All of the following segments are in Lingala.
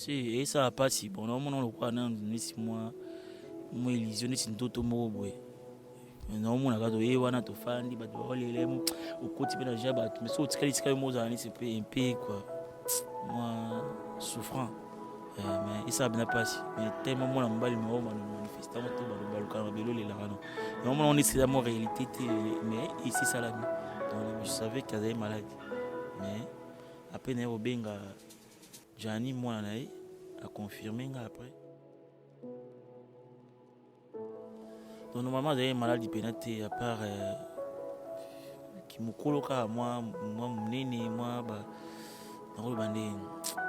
Si, et ça pas si bon, non, le quoi, non, moi, illusionné, c'est tout au mot, non, mon agado, et on a tout fan, dit, bah, les au côté de la jaba, mais sauf que les mots, c'est un peu, quoi. Moi, souffrant. Mais ça n'a pas si. Mais tellement, moi, on va le manifester, on va le on est c'est la réalité, mais ici, ça l'a mis. Donc, je savais qu'il y avait maladie. Mais après, il y a eu Gianni, moi, a confirmé après. Donc, normalement, il y a une maladie pénalité, à part qui me coloque à moi, moi, dans le bandé.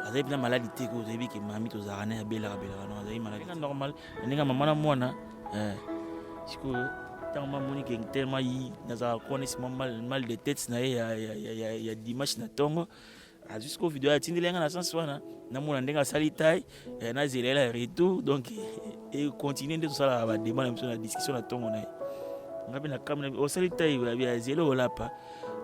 Vous avez une maladie que vous avez qui m'a mis aux araignées à Bella. Non, vous avez une maladie normale. Vous avez une maman, parce que tellement tellement mal de tête, il y a des matchs na tongo. Jusqu'au vidéo à Tindé na sens wana na mona ndenga sali taille na zelela retour donc et continuer de ça la débat la discussion na tongo na ngabe na kamera au sali taille ya zelo là pas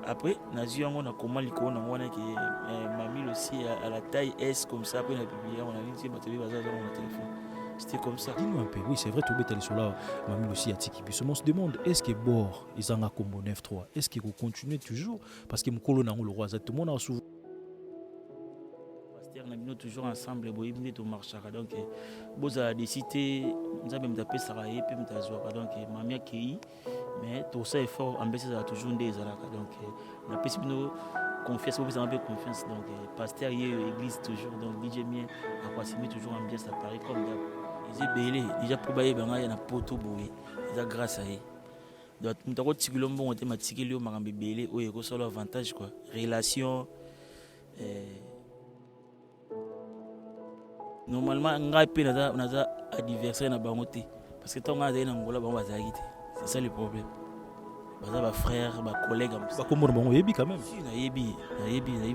après na ziongo na comment liko na wana qui mamie aussi à la taille S comme ça après na publier on a dit batterie bazar dans mon téléphone. C'était comme ça. Dis-nous un peu, oui, c'est vrai, tout le monde là, mamie aussi à Tiki. On se demande, est-ce que Bord, ils en ont comme 9-3, est-ce qu'ils vont continuer toujours? Parce que mon colonel le roi, tout le monde a souvent. Nous toujours ensemble, nous marchons. Donc, vous avez décidé, nous avons tapé Saraye, puis nous avons donc mamie qui, mais tout ça est fort, en baisse ça toujours des alaka. Donc, on a pu nous confiance, vous avez confiance. Donc, pasteur église toujours, donc DJ Mien a passé toujours en bien ça paraît comme d'hab. Ils ont belé, déjà pour bailler, ben il y a un poteau boué, c'est grâce à eux. Donc, nous avons tiré le bon thématique, le marambe belé, où il y a aussi l'avantage quoi, relation. Normalement, on a un adversaire na bangoté parce que tant qu'on a des Angola, c'est ça le problème. Bah frère, bah collègue, bah comment on yebi quand même. Si na yebi,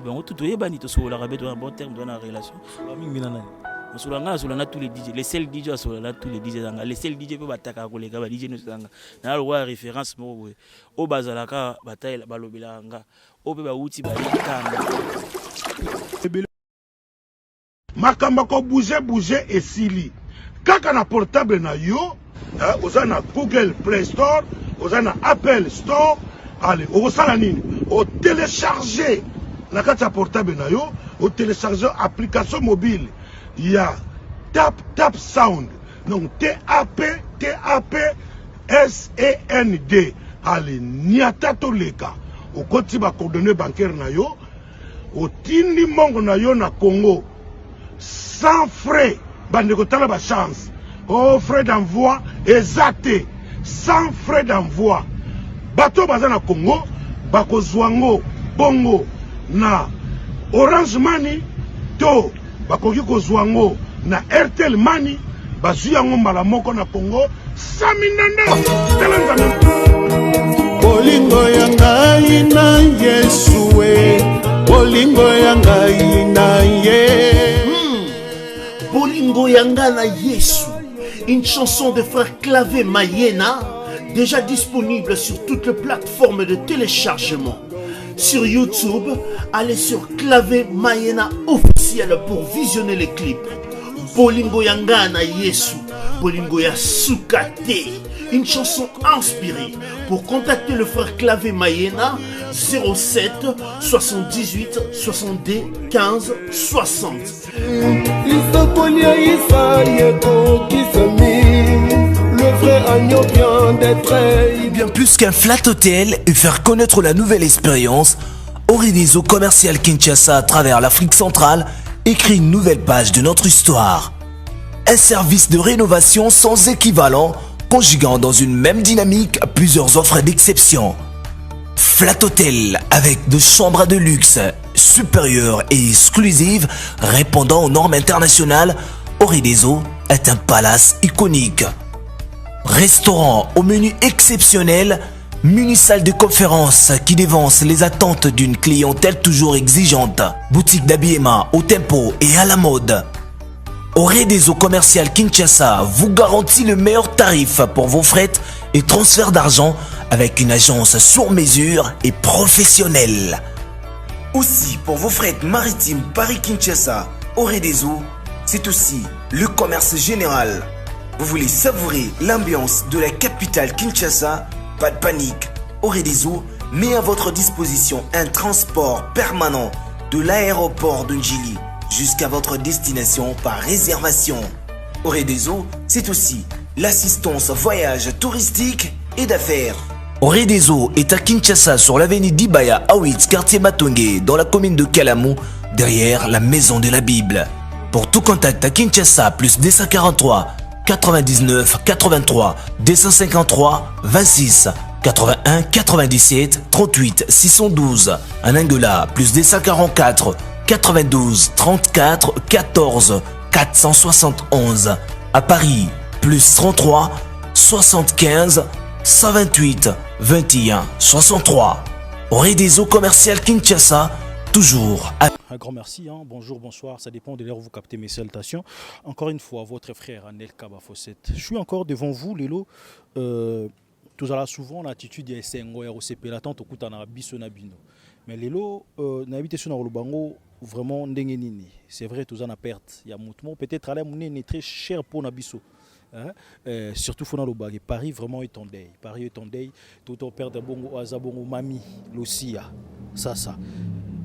on tout yebani to so la rabet un bon terme dans la relation. Solanga tous les DJ, les seuls DJ solanga tous les DJ zanga, les seuls DJ peut bataka collègue ba DJ no zanga. Na le roi référence mo o bazalaka bataille ba lobela nga. O pe ba uti ba likanga. Makamba ko bouger et sili. Kaka na portable na yo, oza na Google Play Store, oza na Apple Store, allez, osala nini? O télécharger na kata portable na yo, o télécharger application mobile. Il y a Tap Sound. Donc TAP SAND. Allez, niata to leka. O koti ba coordonnées bancaires na yo, o tindi mongo na yo na Congo. Sans frais, bandekotala ba chance. Oh, frais d'envoi exacté. Sans frais d'envoi. Bato bazana Congo, bako zwango, bongo, na Orange Money, to, bako yiko zwango, na Airtel Money, bazu yango malamoko na Congo, saminande, telangana. Bolingo yanga ina Yesue, bolingo yanga ina Ye. Bolingo Yangana Yesu, une chanson de frère Clavé Mayena, déjà disponible sur toutes les plateformes de téléchargement. Sur YouTube, allez sur Clavé Mayena officiel pour visionner les clips. Bolingo Yangana Yesu, Bolingo Yasukate, une chanson inspirée. Pour contacter le frère Clavé Mayena, 07 78 62 15 60. Le vrai agneau vient d'être. Bien plus qu'un flat hôtel et faire connaître la nouvelle expérience, Orideso Commercial Kinshasa à travers l'Afrique centrale écrit une nouvelle page de notre histoire. Un service de rénovation sans équivalent, conjuguant dans une même dynamique plusieurs offres d'exception. Flat Hotel avec de chambres de luxe supérieures et exclusives répondant aux normes internationales, Orideso est un palace iconique. Restaurant au menu exceptionnel, mini-salle de conférence qui dévance les attentes d'une clientèle toujours exigeante. Boutique d'habillement au tempo et à la mode. Orideso Commercial Kinshasa vous garantit le meilleur tarif pour vos frais et transferts d'argent avec une agence sur mesure et professionnelle. Aussi, pour vos frais maritimes Paris-Kinshasa, Orideso c'est aussi le commerce général. Vous voulez savourer l'ambiance de la capitale Kinshasa? Pas de panique. Oredezo met à votre disposition un transport permanent de l'aéroport de Njili jusqu'à votre destination par réservation. Oredezo, c'est aussi l'assistance voyage touristique et d'affaires. Oredezo est à Kinshasa sur l'avenue d'Ibaya Awitz, quartier Matongé, dans la commune de Kalamou, derrière la maison de la Bible. Pour tout contact à Kinshasa, plus 243 99 83 253 26 81 97 38 612. En Angola, plus 244 92 34 14 471. À Paris, plus 33 75 128 21 63. Oredezo commercial Kinshasa, toujours à... Un grand merci, hein. Bonjour, bonsoir, ça dépend de l'heure où vous captez mes salutations. Encore une fois, votre frère Anel Kabafosset. Je suis encore devant vous, Lelo. Tout à l'heure, souvent, l'attitude est SNGO, ROCP, l'attente au coup de biso na bino. Mais Lelo, n'habite sur le bango, vraiment, ndengenini. C'est vrai, tout ça n'a perte. Il y a mouvement, peut-être, à la monnaie est très cher pour Nabiso. Hein? Surtout Fona Lobag. Paris vraiment est en deuil. Paris est en deuil. Tout au père de Bongo, Azabongo, Mami, Lucia. Ça.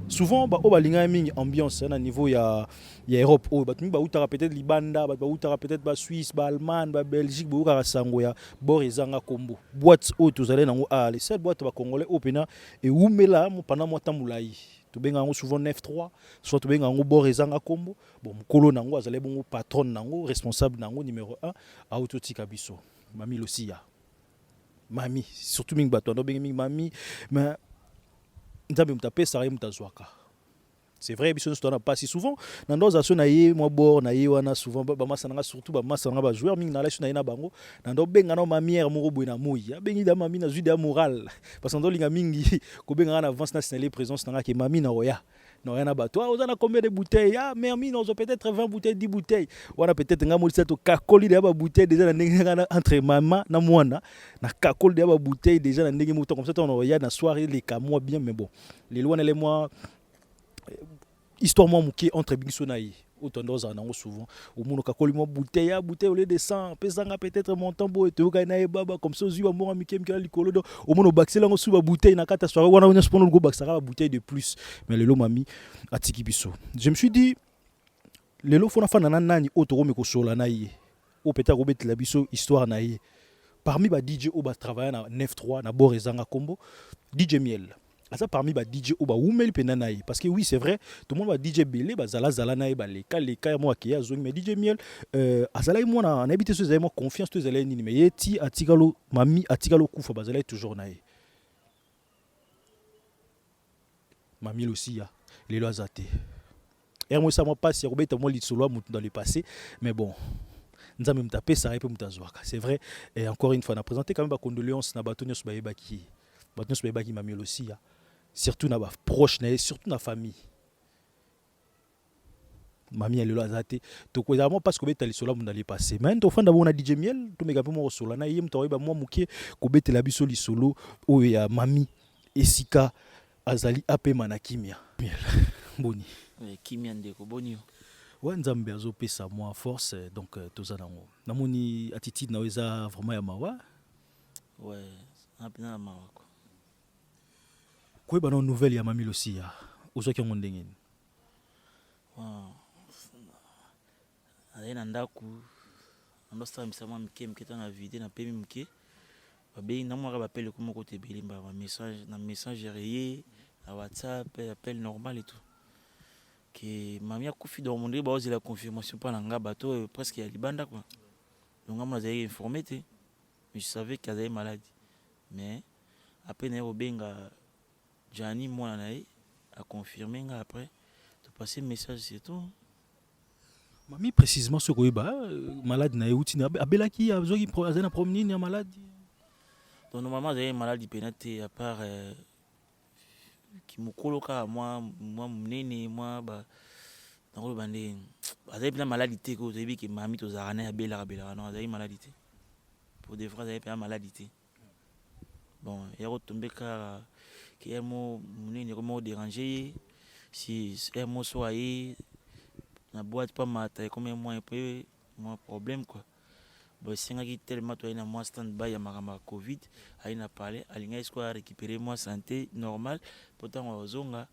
Souvent, bah, balinga mingi ambiance à niveau ya Europe. Oh, bah, peut-être Libanda, peut-être Suisse, Allemagne, Belgique, Sangoya, Borizanga Kombo. Boîte haute, vous allez dans les 7 boîtes congolais opena et où mela pendant moi tamulai. Tu benga souvent 9-3, soit tu benga Borizanga Kombo. Bon, Mkolo nango azale bon patron nango, responsable nango numéro 1 à Autotika Biso. Mami Lucia. Mami, surtout mingi bato, no benga mingi mami, mais c'est vrai, biso na pas si souvent dans nos actions na ye moi bord na ye wana souvent ba masanga surtout ba masanga ba joueur mingi na la na na bango na ndo benga na mamière moko boy na moyi bengi da mami na zui da moral parce que ndo linga mingi ko benga na avance na signaler présence na ke mami na oya non rien à battre. On a combien de bouteilles? Ah, mais on a peut-être 20 bouteilles, 10 bouteilles. On a peut-être un mollet de cacoli de bouteilles déjà entre maman na moana na cacoli de bouteilles déjà dans des moutons comme ça on regarde la soirée les cas moi bien mais bon les lois les mois histoire moi mouké entre Bingsonaï autant d'os en souvent au monde cacoli moi bouteille au lieu de 100 pesanga peut-être montant beau et tu gagner baba comme ça aux moi miké miké likolo au monde baxé là on sous bouteille na kata soirée on a une go baxara bouteille de plus mais le lo mami atiki biso je me suis dit le lo fona fana nani otoro me ko sola na yé o peut-être ko betela biso histoire na yé parmi ba DJ o ba travailler na 9-3 na Borizanga Kombo DJ Miel. Ça parmi les DJ ou oumeli penanaï parce que oui c'est vrai tout le monde va DJ belé zala naï les cas moi qui a zone mais DJ Miel azala moi na habité ce moi confiance tous les ni mais yeti atikalo mami atikalo kufa bazala toujours naï mami aussi ya les lois até et moi ça moi pas si robeta moi lisolo dans le passé mais bon nous avons tapé ça et peut mutazwaka c'est vrai et encore une fois on a présenté quand même ba condoléances na batonyo sobayebaki mami aussi ya surtout na proche surtout na famille mami elle l'a zaté to ko vraiment parce que betali sola mun aller passer mais to fanda bona DJ Miel to mega pe mo sola na yim to ba moi muke ko betela biso li solo o ya mami esika azali ape manakimia Miel boni kimia ndeko boni ouais nzambe azo pesa moi force donc toza nango namoni attitude na weza vraiment ya mawa ouais apena mawa quoi bah non nouvelle ya mami aussi ya ozo ki ngondengeni aye na ndaku ando sta misama mke to na vide na pemi mke babe na moi ba appelle comme côté belimba message na messagerie à WhatsApp appel normal et tout que mami a kufi dans mon monde ba la confirmation pas nga bateau presque ya libanda quoi donc moi j'ai informé mais je savais qu'elle avait maladie mais après na obenga Gianni moi a confirmé après de passer message c'est tout mami précisément ce que ba malade na outina abelaki azoki azana promener na maladie donc normalement j'ai maladie pénate à part qui me coloca moi mnene moi ba dans le bandé avez bien maladie que vous avez que mami to zarana abela non avez maladie pour des fois avez bien maladie bon il y a retombé car qui est mon mnene comment déranger si est mon soyez na boîte pas mata comme moi un peu mon problème quoi. Bon singaki tellement toi na moi stand by ya makama Covid aina parler alinga est-ce quoi récupérer moi santé normale pourtant ozonga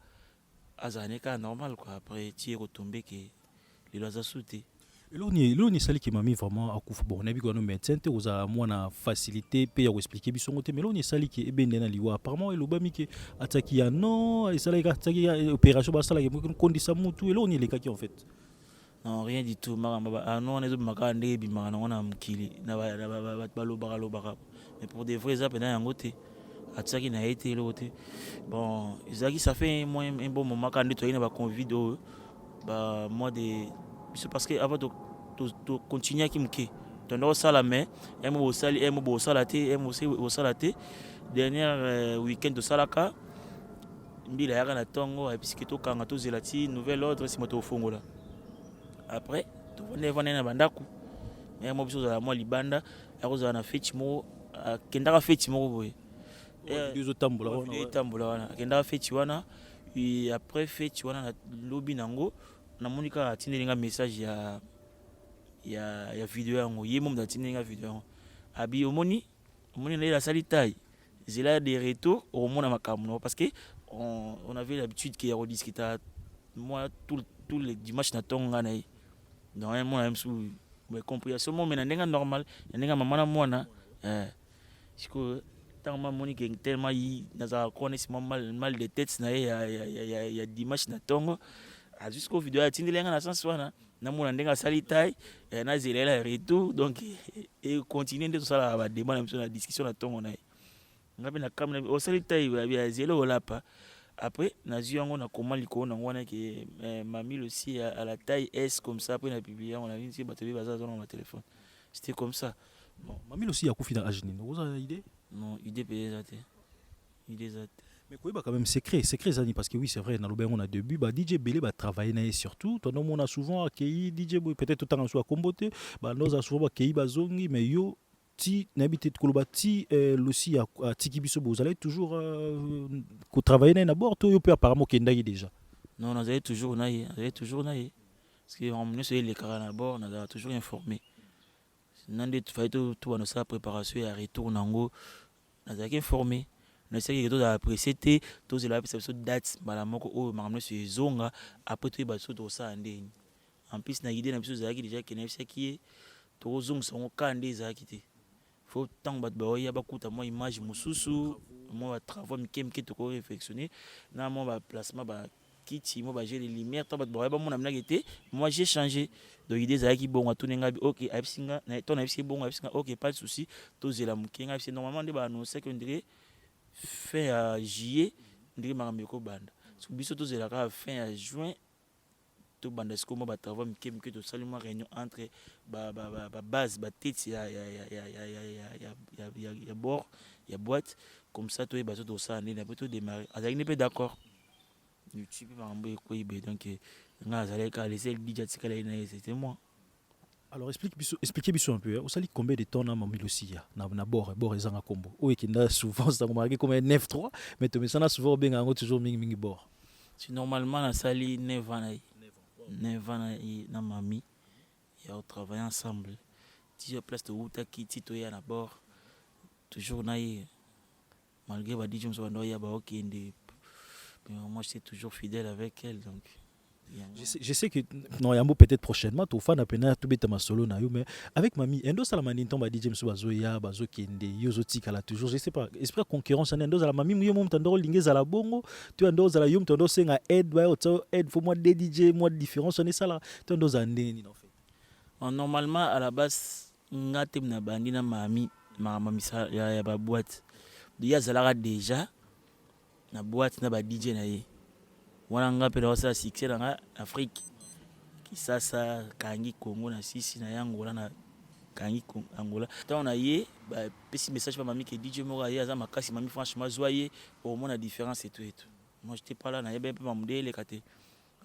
azaneka normal quoi après tu es retombé que les lois a sauté. Eloni sali ki mami vraiment akufa bon na bi ko no médecin te oza mwana facilité pe ya expliquer bisongo te mais eloni sali ki ebende na liwa apparemment elobami ke ataki ya non et sala ka ataki ya opération ba sala ke kondisa mutu eloni le kaki en fait. Non rien du tout makamba ah non on est makamba ndé bi makana on a mukili na ba lobaka mais pour des vrais ça pendant yango te ataki na été l'autre bon Isaki ça fait un bon moment quand tu as ba convide bah moi des c'est parce que avant de continuer à kimke ton au sala mais emo au sali emo bo salate emo au salate dernier week-end de salaka mbila yaka na tongo et puis que to kanga to zelati nouvel ordre si moto fongola après to vone na bandaku mais mo biso za moi libanda akoza na feti mo kendaka feti mo boye Deux tambola wana kendaka feti wana et après feti wana na lobby nango na monika tindelinga message ya vidéo yango yemo mda tindelinga vidéo yango abi omoni na la salitaille zela des retours au mona makamno parce que on avait l'habitude qu'il y a rediscuter moi tous les dimanches na tonga na donc un mois même sous mais compréhension mais na ndenga normal ndenga mama na mwana siko tant ma monika tellement yi na connaissement mal de tête na ya dimanche na tonga jusqu'au vidéo à tindelenga na sens wana na mona ndenga salitaille na zelela retour donc et continuer de ça la débat na discussion na tongo na ngabe na kamna au salitaille ya zelo lapa après na ziongo na comment liko na ngwana que mamie aussi à la taille S comme ça après na publier on a vu si batterie baza dans mon téléphone c'était comme ça bon mamie aussi a kufi dans ajini vous avez idée non idée peut-être idée zate. Mais quoi bah quand même secret Zani parce que oui c'est vrai dans le on a début bah DJ Belé bah travailler na surtout toi on a souvent accueilli DJ Boy peut-être tout en soit comboté bah nous a souvent accueilli bah zongi mais yo ti n'habite koloba ti aussi à tiki biso vous allez toujours ko travailler na bord toi yo peut apparemment kenda déjà non on allait toujours naïe parce que on ne sait les carans à bord on a toujours informé nande tu fais tout on sa préparation et retour nango on a informé na seki que tout apprécié te tout cela c'est sur date bala moko o makamno sur zonga après tout ba so to ça ndeni en plus na idée na biso zaki déjà que na seki to zonga son kande zaki te faut tant bat ba ya ba kuta moi image mususu moi travaux mikemke to ko réflexionner na moi ba placement ba kiti moi ba j'ai les lumières tant bat ba mon amna été moi j'ai changé donc idée zaki bon à tout nenga OK absinga na ton absinga bon absinga OK pas de souci to zela mukenga c'est normalement de ba annoncer que on dirait fin à juillet ndiri makameko banda so biso to zelaka fin à juin to banda sko mo ba travaux mikemke to salement réunion entre ba base ba tête ya bord ya boîte comme ça to e bazo to ça ndina peut démarrer azaki ne pas d'accord YouTube mambo ko ibe donc nga azaleka laisser le DJ tikala ina c'était moi. Alors expliquez biso un peu au sali combien de temps na mamie aussi na bord ezanga combo o ekinda souvent ça marqué comme 9-3 mais to mesana souvent benga ngo toujours mingi bord si normalement na sali 9 ans na mamie et on travaille ensemble si je place de uta kiti to ya na bord toujours na malgré ba DJ so ndo ya ba okende mais moi je suis toujours fidèle avec elle donc je sais que non yambo peut-être prochainement to fan apena to beta masolo na yo mais avec mamie endo sala maninto ba DJ mso bazo ya bazo kende yozo tikala toujours je sais pas esprit concurrence na endo sala mamie yo mom tando lingeza la bongo tu endo sala yo mtando senga aide ba auto aide faut moi des DJ moi différence on est sala tu endo za ndeni en fait normalement à la base ngate na bandi na mamie ya ba boîte ya zala déjà na boîte na ba DJ na ye wana ngape na wasa succès na Afrique kisasa kangi Congo na sisi na Angola na kangi Angola tant on a yé ba petit message pa mami que DJ Mora ya za makasi mami franchement joyeux au moins la différence et tout moi j'étais pas là na yé ben pa mudele kate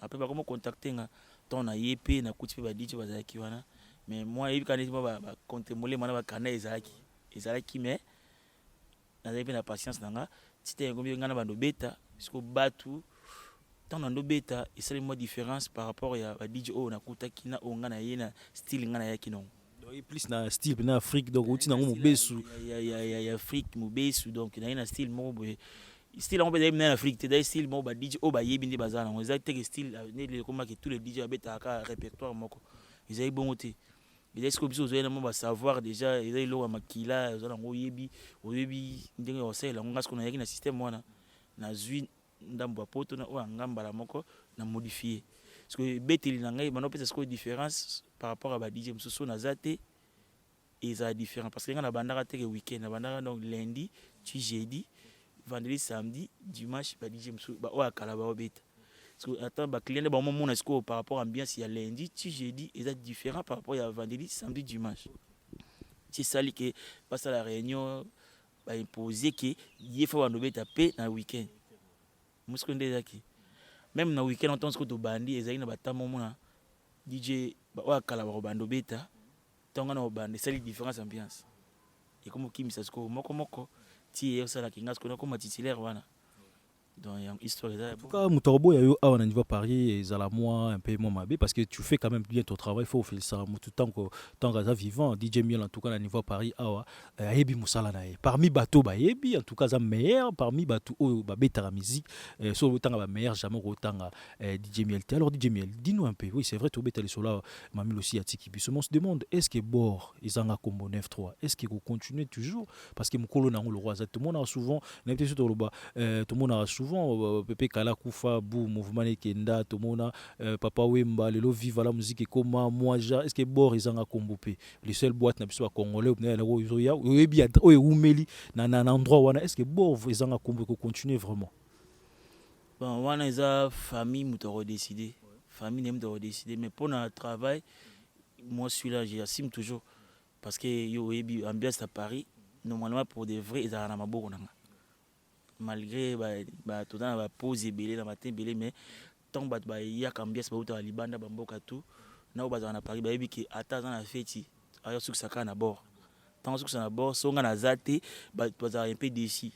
après ba comment contacter nga tant on a yé pe na kuti ba DJ ba zaki wana mais moi yebi kaneti ba contempler mana ba kana ezalaki mais na yé pe na patience nanga c'était ngombi ngana ba do beta jusqu'au batu tant dans nos bêta et c'est moi différence par rapport à DJ O na kuta kina ongana yena style ngana yaki non. Donc plus na style na Afrique donc outi na mo besu. Ya Afrique mo besu donc na yena style mo style on peut dire en Afrique c'est des style mo ba DJ O ba yebi ndi bazana on exact que style ne comme que tous les DJ bêta ka répertoire moko. Ils avaient bon côté. Mais est-ce que vous avez un savoir déjà ils ont le makila ils ont yebi ndenge osela on gasko na yaki na système wana na zui ndambo poto na o ngamba la moko na modifier parce que beteli na ngai bano peut-être quoi différence par rapport à ba DJ msoso na zate et ça différent parce que ngana bandaka te que week-end na bandaka donc lundi tu jeudi vendredi samedi dimanche ba DJ msoso ba o akala ba obeta parce que attends ba client ba moment na sco par rapport à ambiance il y a lundi tu jeudi et ça différent par rapport à vendredi samedi dimanche c'est ça li que passe à la réunion ba imposer que il faut ba obeta pe na week-end muskonde zaki même na week-end on pense que to bandi ezali na batamo mona DJ ba wa kala ba bando beta tonga na bandi c'est la différence ambiance et comme kimi sasko moko ti e sala kinga sko na comme titulaire wana donc il y a une histoire là. En tout cas mutobo ya yo awa na niveau Paris ezala moi un peu moins mabé parce que tu fais quand même bien ton travail, faut faire ça tout temps que tant que vivant DJ Miel en tout cas na niveau Paris awa yebi musala na ye parmi bateau ba yebi en tout cas ça meilleur parmi bateau o ba beta musique so le temps ba meilleur jamais autant DJ Miel. Alors DJ Miel dis-nous un peu, oui c'est vrai tu beta les sola mamil aussi atiki biso on se demande est-ce que bord izanga combo 9-3 est-ce qu'il continue toujours parce que mukolo na le roi tout le monde a souvent n'importe sur le bas tout le monde a souvent Pepe Kala Kufa Bou mouvement Kenda Tomona Papa Wemba lelo vive la musique comme moi est-ce que bord izanga kombopé les seules boîtes na biso congolais na ya oyebi oumeli na endroit wana est-ce que bord izanga kombo ko continuer vraiment bon wana eza famille mutoro décider famille n'aime de décider mais pour notre travail moi celui-là j'assume toujours parce que yo oyebi ambiance à Paris normalement pour de vrai ezala na maboko nanga malgré tout dans la pause belé dans matin belé mais tant ba ya ambiance ba uta libanda ba mboka tout na ba na Paris ba yebi ki ata dans la fête ayo suksaka na bord tant suksaka na bord songa na zate ba un peu déçu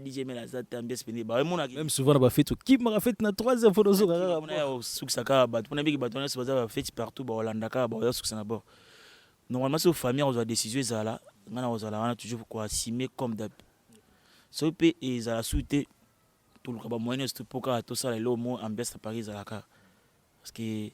DJ mais la zate ambiance belé ba même souvent ba fête qui m'a fait na 3e fois zo na suksaka ba on a bi ki ba tona se ba fête partout ba holandaka ba yo suksaka na bord normalement c'est famille on a décision ça là ngana ozala wana toujours quoi assumer comme d'hab so pe ezala souté tout le moyen de pour tout ça le mot ambiance à Paris à la car parce que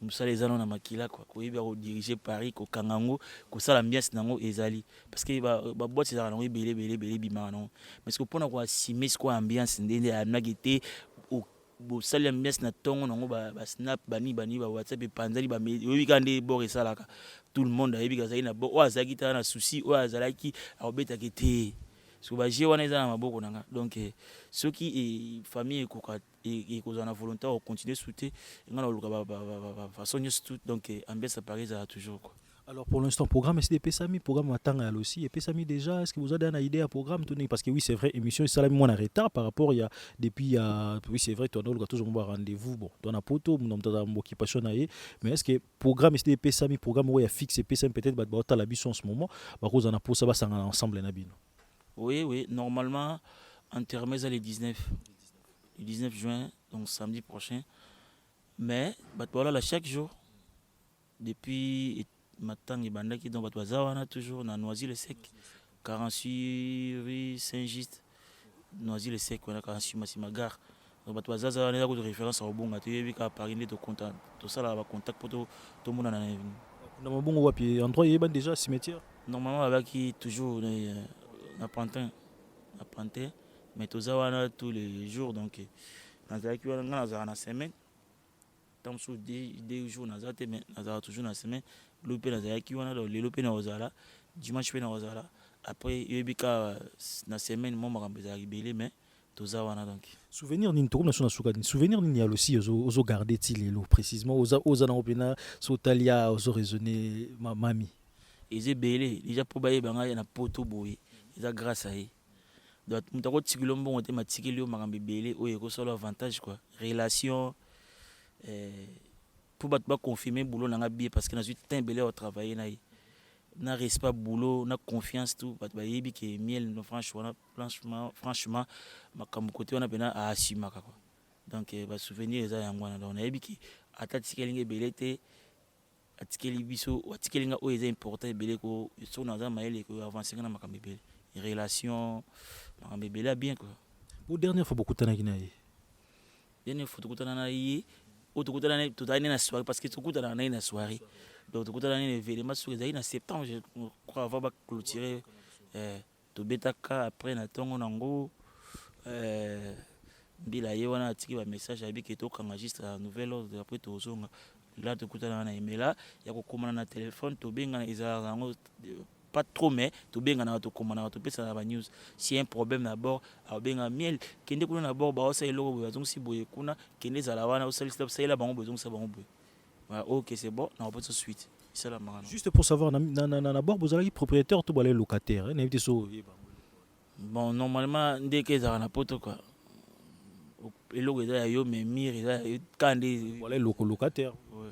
musa les anons na makila quoi ko yeba diriger Paris ko kangango ko ça l'ambiance nango ezali parce que ba boîte c'est nango belé bima non mais ce que pour na ko assumer quoi ambiance ndende anagité au bo sali ambiance na tongo nango ba snap bani ba WhatsApp panzali ba oui kande bord et ça là tout le monde a yebi kazali na bo o azaki ta na souci o azalaki a beta kete so ba je wana eza na maboko nanga donc ceux qui famille et cause en volonté on continuer souter ngana luka ba façon tout donc ambiance à Paris ça toujours quoi. Alors pour l'instant programme SDP Sami programme Matanga aussi et Sami déjà est-ce que vous avez une idée à programme tourner parce que oui c'est vrai émission ça là moi en retard par rapport il y a depuis oui c'est vrai toi on a toujours un rendez-vous bon dans la poto mon occupation mais est-ce que programme SDP Sami programme où il y a fixé Sami peut-être ba la biso en ce moment ba cause on a pour ça va ensemble na bino. Oui, normalement, intermède le 19 juin, donc samedi prochain. Mais, voilà, chaque jour, depuis matin, il y a toujours dans Noisy-le-Sec, 48 rue Saint-Just, Noisy-le-Sec, on a 48 Massimagar. Donc, il y a de référence au bon, il y a Paris, tout ça, là, contact pour tout le monde. Dans le bon endroit, il y a déjà cimetière. Normalement, avec toujours. Apprenti mais tout ça tous les jours donc dans la semaine tant sur des jours mais toujours dans la semaine l'opé le l'opé na ozala dimanche pe na ozala après yebika na semaine moi ma libellé mais tout ça donc souvenir ni to national soukani souvenir ni aussi ozo garder tilelo précisément oza na opena sotalia ozo raisonner mami et belé déjà pour bailler banga na poto boye grâce à eux donc mutako tikilo mbongo te matikeli o makambe belé o yeko solo avantage quoi relation pour ba confirmer boulot na bien parce que na suite temps belé au travailler na respect boulot na confiance tout ba yebi que miel no franchement makambo côté on a pena a assumer quoi Donc souvenir eza yango wana donc nayebi ki ata tikelinga ebele te atikeli biso atikelinga oyo eza important ebele ko so naza mayele ko avancer na makambo ebele relation makambo ebele bien quoi. Pour dernière fois bokutanaki na ye dernière fois tokutana na ye o tokutana na totali na soirée parce que tokutana na na soirée donc tokutana na événement sur ezali na septembre je crois avant ba clôturer tobetaka après na tongo nango mbila ye wana atiki ba message abi ke tokanga juste la nouvelle ordre après tozonga là tokutana na emela ya kokomana na téléphone tobenga ezala nango pas trop mais tobenga na tokomana na topesa na ba news si un problème d'abord abenga miel kende kuna na bord ba osa eloko boya donc si boye kuna kende zala wana osali stop ça ila bango besoin ça bango boye OK c'est bon na pas tout de suite c'est la marana. Juste pour savoir na bord vous allez propriétaire tout balé locataire n'invite so bon normalement dès que ça na poto quoi eloko eza yo mais mire eza kande voilà locataire. Ouais.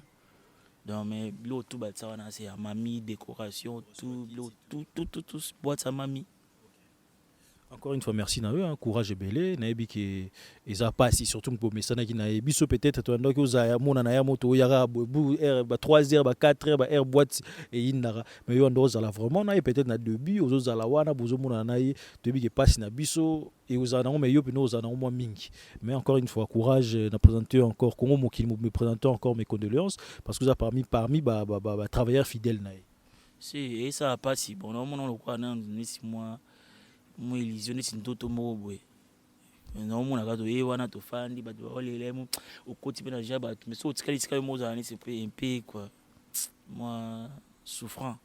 Donc mais l'eau tout bat ça wana c'est mamie décoration tout boîte sa mamie. Encore une fois, merci na eux, hein, courage et belé. Naebi qui eza pas si surtout pour mesana qui na biso peut-être toi donc oza mona na ya moto yara bu 3h 4h air boîte et inara mais yo ndo za la vraiment na peut-être na début ozo la wana bozo mona na ye début qui passe na biso et oza na mais yo pino oza na moins mingi. Mais encore une fois courage na présenter encore Congo Mokili me présenter encore mes condoléances parce que vous a parmi travailleurs fidèles na. Si et ça pas si bon non le quoi non ni 6 mois moi illusionné si ndoto moko boye na omona ka to ye wana to fandi ba to olelemo okoti pe na jaba mais so tikali tikali mo za ni c'est un peu quoi moi souffrant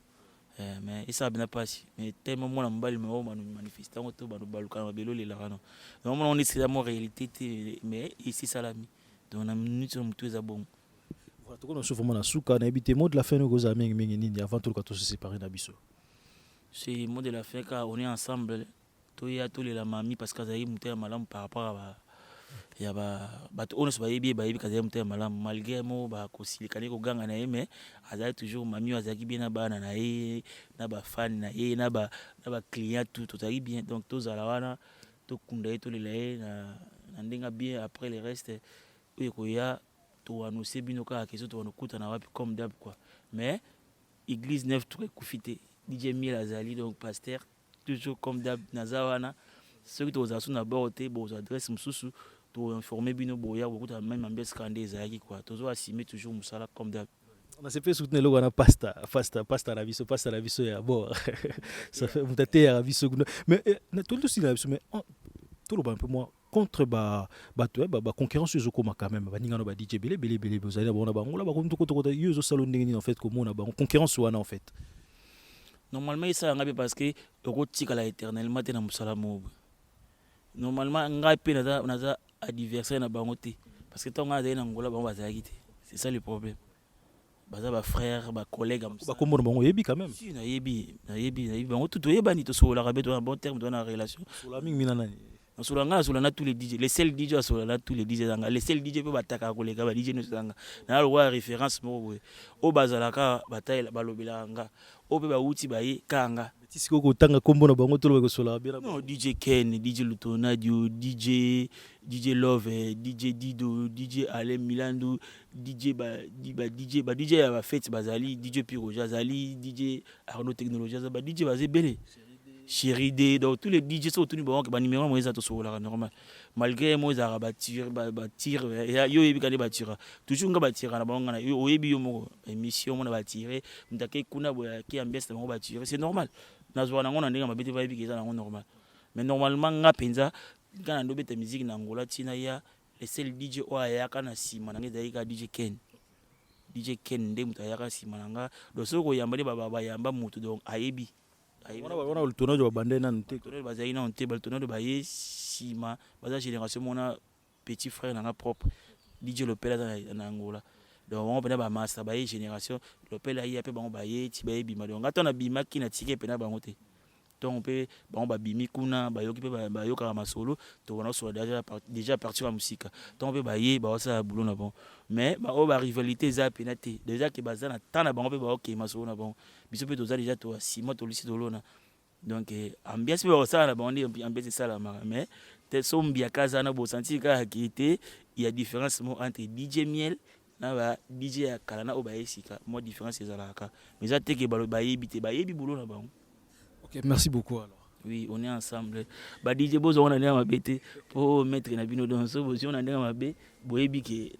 mais et ça bien passé mais tellement moi na mbali me o manifestant to ba no baluka na belo le la non non on est c'est la réalité mais ici salami donc na minute on tout est bon voilà to kono souffrement na suka na ebité mot de la fin no goza mingi nini avant tout ka to se séparer na biso c'est mot de la fin car on est ensemble toya tolela mami parce que zayi muté malamu par rapport à ya ba to ono ba yebi kaza muté malamu malgré mo ba kosilikane ko ganga na ye mais azali toujours mami azaki bien na bana na ye na ba fan na ye na ba client tout totali bien donc tozala wana to kunda ye tolela ye na ndenga bien après le reste oyo koya to annoncer bino ka keso to nokuta na wapi comme d'hab quoi mais église neuf tout kufité DJ Miel azali donc pasteur toujours comme d'hab nazawana ceux qui aux asuna borté bon adresse mususu to informer bino boya beaucoup même ambiance kande ezaki quoi toujours assumer toujours musala comme d'hab on a se fait soutenir le wana pasta la viso ya bon ça fait mutate ya viso mais tout aussi la viso mais tout le un peu moins contre ba concurrence yo koma quand même ba ningano ba DJ belé vous allez bon na ba ngola ba ko yo zo salon ndenge en fait comme on a ba concurrence wana en fait. Normalement ça ngabe parce que rotika la éternellement te na musala mo normalement ngape naza adversaire na bango te parce que tonga za na ngola bango bazaki te c'est ça le problème baza ba frère ba collègue ba kombo bango yebi quand même si na yebi bango tout yebani to so la rabe to en bon terme dans la relation sur la mingi minana Solana tous les DJ les seuls DJ Solana tous les DJ zanga les seuls DJ peut bataka kolega ba DJ no zanga na le roi référence mo o bazalaka bataille balobela nga o pe ba uti ba ye kanga tisiko ko tanga kombo na bango tolo ko sola bien non DJ Ken DJ Lutonadio DJ Love DJ Dido DJ Alain Milando DJ ya ba fête bazali DJ Piro Jazali DJ Arnaud Technologies ba DJ bazebele Chéri D donc tous les DJ sont tenus bon que ba numéro moi ça to so la normal malgré moi ça ba tir yo yebi kane ba tira toujours nga ba tira na bango na yo yebi yo mo émission mo na ba tirer ndake kuna boya ki ambiance na ba tirer c'est normal na zo na ngona ndinga mabete ba yebi ke ça na normal mais normalement nga penza kana ndo beta musique na ngola tina ya les seuls DJ o ya kana sima na ngeza ka DJ Ken nde muta ya ka sima na nga do so ko yamba ba yamba mutu donc ayebi on le tournoi de bandé nan te tournoi bazali na onte bal tournoi de baye sima baza génération mona petit frère na propre DJ Lopela na Angola donc on pena ba master baye génération Lopela yi ape bango baye ti baye bima donc ngato na bima ki na tike pena bango te donc on peut bango ba bimi kuna bayoki pe bayoka masolo to wana so déjà partir en musique donc on peut baye ba ça boulot na bon mais ba o ba rivalité za penate déjà que bazana tana bango pe ba OK masolo na bon biso pe toza déjà to sima to lisi to lona Donc ambiance pe ça là on dit ambiance ça là mais tel son biaka ça na bo sentir qu'il était il y a différence entre DJ Miel na ba DJ Akala na obaesika moi différence c'est là mais ça te que ba yebi boulot na ba. OK, merci beaucoup alors. Oui, on est ensemble. Ba DJ Bozo on a ndanga mabete pour mettre na bino dans so on a ndanga mabe boyebi ke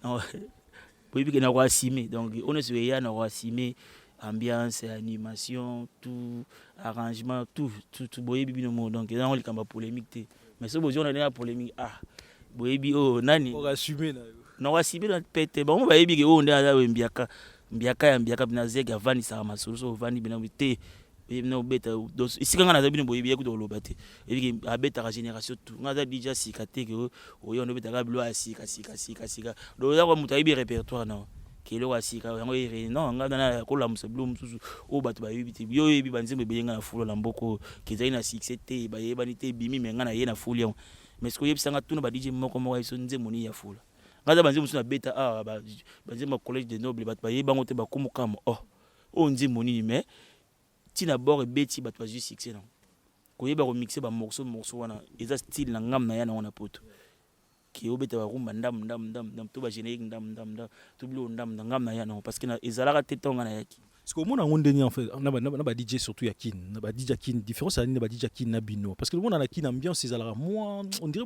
na kwa simé donc on est sur ya na kwa simé ambiance, animation, tout arrangement, tout boyebi bino mo donc là on likamba polémique mais so bozo on a ndanga polémique boyebi nani on assumer na na wasibi na pete bon bayebi ke nda za mbiaka bina zega vani sa masolo so vani bina te no beta dos isikanga na za bino boyebi ku doloba te ebi ke abeta ka génération tout ngaza déjà sikate ke oyo no beta ka bilo asika do za ko mutayibi répertoire na kelo wasika yango ire non ngada na ko la musablo mususu o batu bayebi te yo yebi banzembe beyenga na fulo la mboko kezai na succès te bayeba ni te bimi menga na ye na fulo mais ce que yebisanga tuna ba DJ moko iso nzemoni ya fulo ngaza banze musu na beta banze ma collège de noble bat baye bango te bakumukama nzi moni mais tina bord beti bat ba juste succès non koyeba ko mixer ba morceau wana eza style na ngam na ya na wana poto ki obeta ba rumba ndam to ba générique ndam to bilo ndam ngam na ya non parce que na ezalaka te tonga na yaki. Parce que au monde en ndeni en fait na ba DJ surtout ya kin na ba DJ kin différence à na ba DJ kin na bino parce que le monde na kin ambiance ezalaka moi on dirait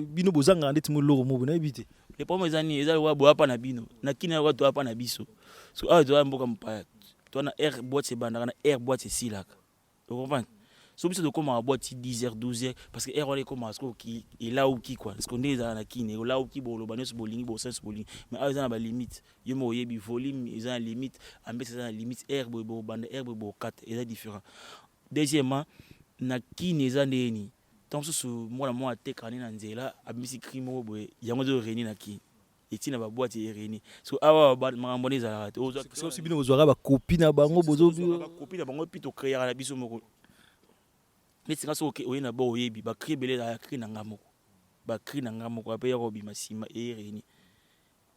bino bozanga ndeti mo loro mo na ebité les pommes ezani ezali wa bo apa na bino na kin na wa to apa na biso so zo mboka mpaya to na air boîte c'est banda na air boîte c'est silaka tu comprends so biso de comment à boîte 10h 12h parce que air on est comme à ce qui est là où qui quoi parce qu'on est na kin et là où qui bolo banos bolingi bo sens bolingi mais ezana ba limite yo mo yebi volume ezana limite ambiance ezana limite air bo banda air bo 4 ezana différent. Deuxièmement na kin ezana ni donc so moi te kani na nzela abisi crime bo yango zo réuni na kin etina ba boîte e réuni so awa ba mangamboni za parce que aussi bino ozwaka ba copie na bango bozo ba copie na bango pito créer na biso moko mais c'est ça que oyena bo yebi ba créer belé la créer na ngamoko ba créer na ngamoko ape yako bi masima e réuni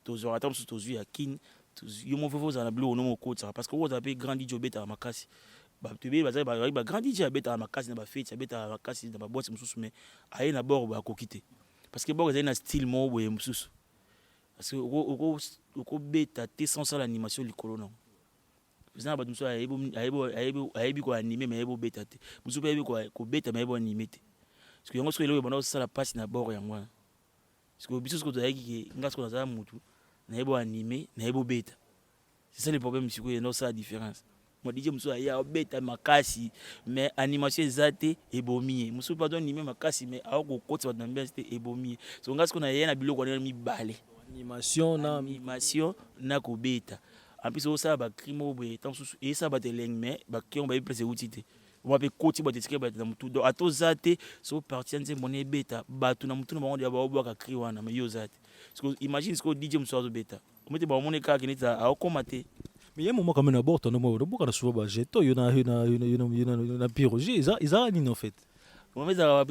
to zo atam so to zu ya kin to yo mo fofo za na blo no mo kota parce que wo za pe grandi jobeta makasi ba tebe ba grandi jobeta makasi na ba fete beta makasi na ba boîte mususu mais aye na bord ba kokite parce que bord za na style mo boye mususu parce que au beta te sans ça l'animation likolo non vous avez besoin aibo ko animer mais aibo beta te vous avez ko beta mais aibo animer te parce que yango so ele bona ça la passe na bord yango parce que biso ko to yaki ngasko na za mutu na aibo animer na aibo beta c'est ça le problème c'est que non ça la différence moi DJ muso ya beta makasi mais animation zate ebomi muso pas animer makasi mais ako koti ba ambiance te ebomi so ngasko na yena biloko na mi balé animation na ko beta en plus ça ba crime bo tant sous et ça ba te leng mais ba ki on ba place outité on va pe koti ba te tike ba na mutu do ato zate so parti nze moné beta ba tu na mutu na ba on ba ba cri wana mais yo zate parce que imagine ce que DJ muso zo beta on mete ba moné ka kinita a komate mais il y a un moment quand même à bord on a souvent ba jeto yo na piroger ça ni en fait on met ça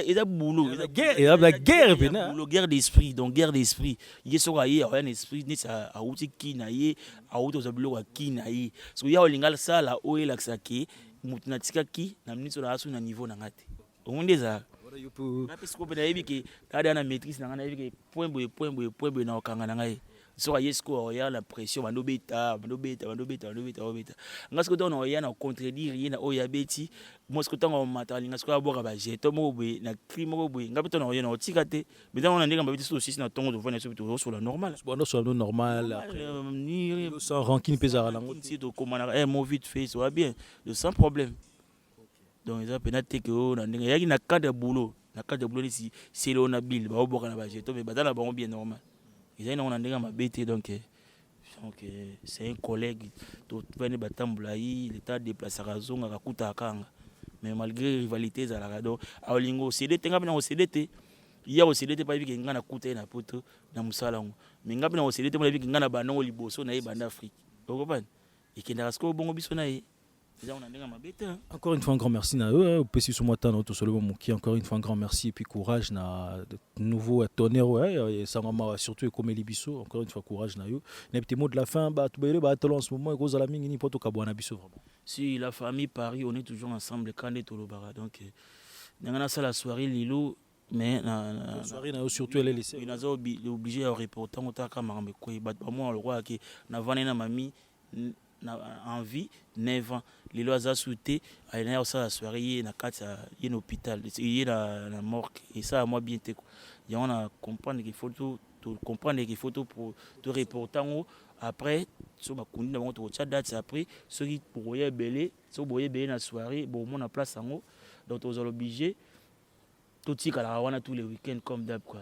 il boulot la guerre boulot guerre d'esprit donc guerre d'esprit il est sur ailleurs un esprit ni ça a outi ki na ye a outi za boulot ki na ye so ya olingal ça la o ela ksaki mutuna tika ki na minute na asu na niveau na ngate on ndeza na pesi ko na yebi ke kada na maîtrise na ngana yebi ke point boy na okanga na ngai so ya yesko ya la pression bando beta ngasko to na ya na contredire ye na o ya beti moi ce que tant on matali ngasko ya boka ba jeto mo boy na crime mo boy ngapi to na ya na otika te mais on a ndinga ba beti so aussi na tongo de vona so bito so la normal bon so la normal ni sans rancune pesara la si to komana mo vite fait so va bien sans problème donc ça penate que on a ndinga ya na cadre boulot ici c'est le on a bill ba boka na ba jeto mais bazala ba bien normal ils ont un endroit bête donc c'est un collègue tout venait batambula yi l'état déplacer raison à kuta kanga mais malgré rivalité za la rado alingo CDT ngapi na CDT ya CDT pa biki ngana kuta na poto na musala ngo mais ngapi na CDT mo biki ngana banongo liboso na ye banda Afrique donc pas ikenda rasko bongo biso na ye déjà on a ndenge mabete hein. Encore une fois, un grand merci na eux. Au PC sur moi, encore une fois, un grand merci et puis courage na de nouveau tonnerre. Ouais, ça m'a surtout comme Elibiso. Encore une fois, courage na eux. Les petits mots de la fin, bah, tout le monde en ce moment, cause à la mine, ni pas tout cabouana biso vraiment. Si la famille Paris, on est toujours ensemble quand on est au Lobara. Donc, on a ça la soirée Lilo, mais la soirée na surtout elle est laissée. Il a obligé à reporter on t'a camarade quoi. Bah moi le roi qui na vanné na mamie en vie 9 ans. Lilo a souhaité à une ça la soirée na carte il hôpital, il la morgue et ça à moi bien té. Il on a comprendre qu'il faut tout comprendre qu'il faut tout pour te reporter après so bakundi na moto cha date après ceux qui pourraient belé so boyer belé na soirée bon mon en place en haut donc on est obligé tout tika la wana tous les week-ends comme d'hab quoi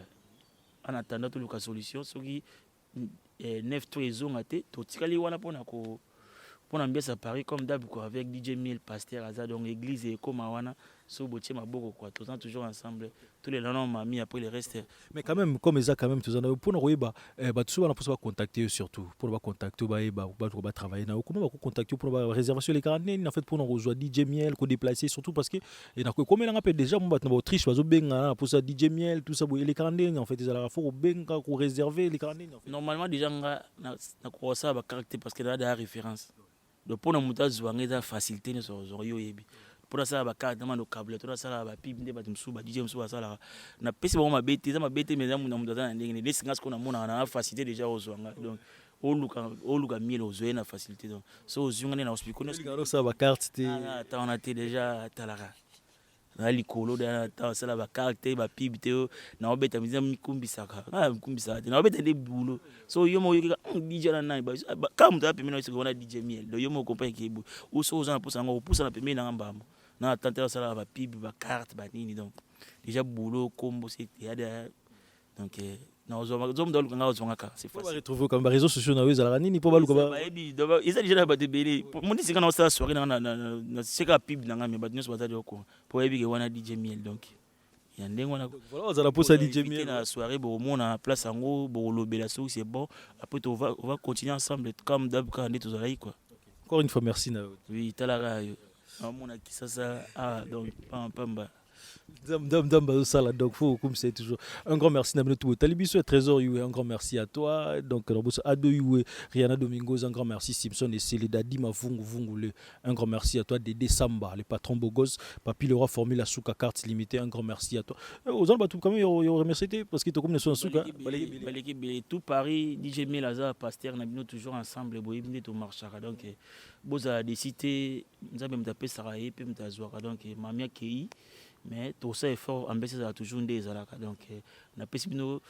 en attendant toute la solution ceux qui 9 trésors maté tout tika li wana pour ambiance à Paris comme d'hab quoi avec DJ Miel pasteur Azad donc église et comme wana so botier maboko quoi tout temps toujours ensemble tous les noms m'a mis après le reste mais quand même comme ça quand même tout ça pour nous bah tout ça on peut contacter surtout pour nous contacter bah travailler na comment va contacter pour nous réservation les carnets en fait pour nous rejoindre DJ Miel ko déplacer surtout parce que et na comme on appelle déjà mon battre Autriche bazo benga pour ça DJ Miel tout ça les carnets en fait ils allaient faut benga ko réserver les carnets normalement déjà na ko ça ba caractère parce que là des références donc pour nous mutazo ngeza facilité ne so yo yebi pour ça ba carte dans le câble tout ça ba pib nde ba msu ba DJ msu ça na pesi ba ma bete za ma bete mais za muna mutata ndenge les singas qu'on a mona na facilité déjà aux zwanga donc oluka miel aux na facilité donc so aux zwanga na hospital ko ça ba carte té attends on a été déjà talara na likolo da ta ça ba carte ba pib té na obeta miza mikumbisaka mikumbisaka na obeta des boulot so yo mo DJ na nai ba comme tu as permis on a DJ miel donc yo mo comprendre que ou so aux pour ça on pousse na permis na mbamo na tenter ça ba pib ba carte ba nini donc déjà boulot combo c'est donc na ozoma zomdolo kanga ozonga ka c'est facile. On va retrouver comme réseaux sociaux na weza la nini po baluka ba ils a déjà ba de belé mon dit c'est quand on ça soirée na c'est ka pib na ngame ba nyos bazali oko po yebi ke wana DJ Miel donc ya ndengo na voilà on a pour DJ Miel na soirée bo mona place ango bo lobela so c'est bon après on va continuer ensemble comme d'hab quand on est tous là quoi. Encore une fois merci na oui talara yo mona kisasa donc pamba donc faut comme c'est toujours un grand merci na tout Talibiso trésor un grand merci à toi donc Ado Rihanna Domingos un grand merci Simpson et Célida Dima Vungule un grand merci à toi Dédé Samba les patrons Bogos Papi le roi Formule Souka carte limitée un grand merci à toi aux autres tout quand même yo remercier parce que to comme ne sont Souka tout Paris DJ Melaza pasteur na bino toujours ensemble boyibinde to marchara donc boza des cités nzambe mtape saraye pe mtazwaka donc mamia kei mais tout ça est fort ambassadeur ça a toujours des alaka donc na pesi bino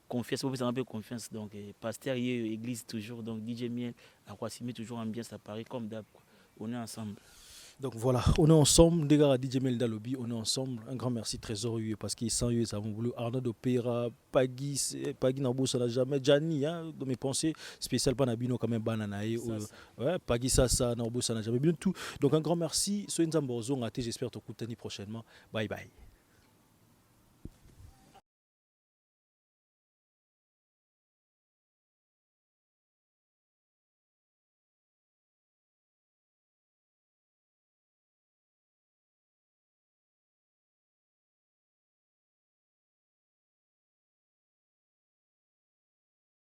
confiance on peut confiance donc pasteur y église toujours donc DJ Miel à quoi s'y met toujours ambiance à Paris comme d'hab on est ensemble. Donc voilà, on est ensemble, des gars à DJ Miel Dalobi, on est ensemble. Un grand merci Trésor parce qu'ils sont eux, ça vont voulu Arnaud d'Opéra, Pagui Nabo, ça n'a jamais, Gianni, hein, dans mes pensées spéciales, Panabino quand même Bananae, ouais, Pagui ça Nabo, ça n'a jamais bien tout. Donc un grand merci, soyez en bonne j'espère te écouter prochainement. Bye bye.